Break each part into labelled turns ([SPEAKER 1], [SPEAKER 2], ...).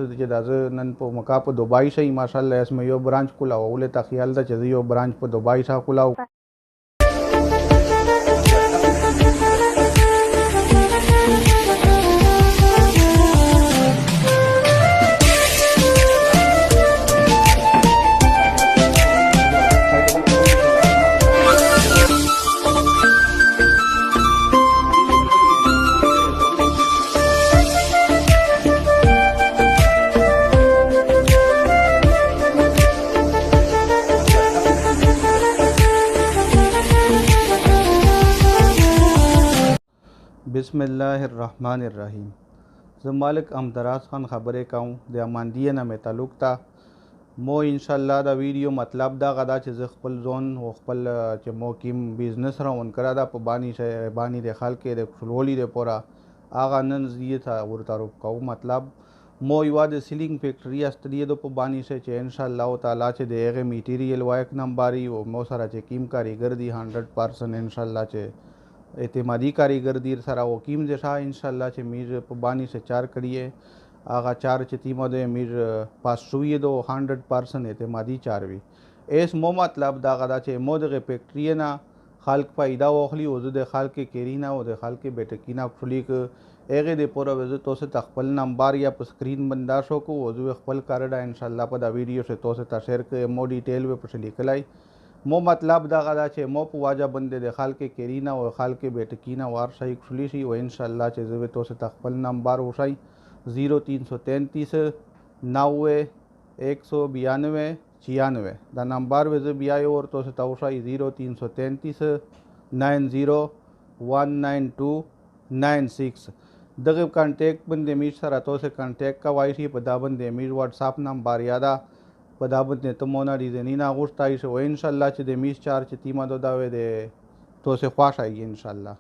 [SPEAKER 1] چې دا زه نن په مکا په دوبای شي ماشاءالله اسمه یو برانچ کولاولی ته خیال ده چې زه یو برانچ په دوبای ښه کولاو. بسم الله الرحمن الرحیم. زه مالک امدراز خان خبرې کوم د امندی نه مې تعلق ته مو انشاءالله دا ویډیو مطلب دا غدا چې زه خپل ځون او خپل چې مو کیم بزنس راون کړه دا په بانی د خلک د خپلولي د پورا هغه نن زیه ته ورته کوم مطلب مو یو د سیلینګ فیکټری استدی د په بانی چې انشاءالله تعالی چې دغه میټیریل وایک نمبر او مو سره چې کیم کاریګر دی 100% انشاءالله چې اعتمادی کاریگر دیر سره وکیم جیسا انشاءاللہ چې میر په بانی سے چار کریے آغا چار چې تیمو دے میر پاس شوی دو 100% اعتمادی چار وی ایس مو مطلب دا غدا چې مو دغه فیکټری نه خلق پیدا واخلی او د خلق کیرینا او د خلق بیٹکینا خلیق هغه د پوره وزو تو سے خپل نمبر یا په سکرین بندا شو کو وزو خپل کارډا انشاءاللہ په دا ویډیو سے تو سے شیئر ک مو ډیټیل و په لیکلای مو مطلب دا غدا چې مو په واجه بندې د خلک کیرینا او خلک بیٹکینا وار شي خلی شي او انشاءالله چې زه تو سے خپل نمبر وشي 0333 90 192 96 دا نمبر وز بیا اور تو سے توشي 0333 90 192 96 دغه کانټیکټ باندې می سره تو سے کانټیکټ کوي شي په دا باندې می واتس اپ نمبر یادا په دا باندې ته مونږه ډیزاینینه غوښتای شو انشاءالله چې د میس چار چې تیمه دا وې د تو سے خواش آئی انشاءالله.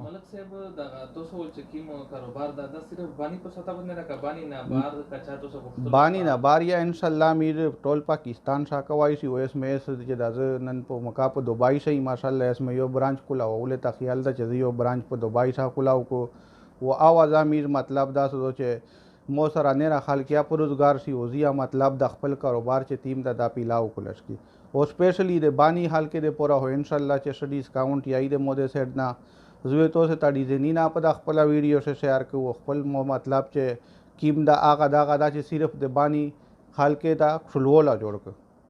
[SPEAKER 2] ملک صاحب دا تو سو چې کیمو کاروبار دا صرف بانی په ستا باندې نه کا بانی نه بار کچا تو سو
[SPEAKER 1] بانی نه بار یا انشاءالله میر ټول پاکستان شا کوي شي او اس مې اس چې دا نن په مکا په دوبای شي ماشاءالله اس مې یو برانچ کولاولی ته خیال ده چې یو برانچ په دوبای شا کولاو کو و اواز امیر مطلب دا سو چې مو سره نه خلکیا پر روزګار شي او زیه مطلب د خپل کاروبار چې ټیم دا پیلاو کولش کی او سپیشلی د بانی حال کې د پورا هو انشاءالله چې شډی ډسکاونټ یای د مو د سیټ نه زوی تو سے تا ډیزاینینه په د خپل ویډیو سے شیئر کو خپل مو مطلب چې کیم دا هغه دا غدا چې صرف د بانی حال کې دا خلولا جوړ ک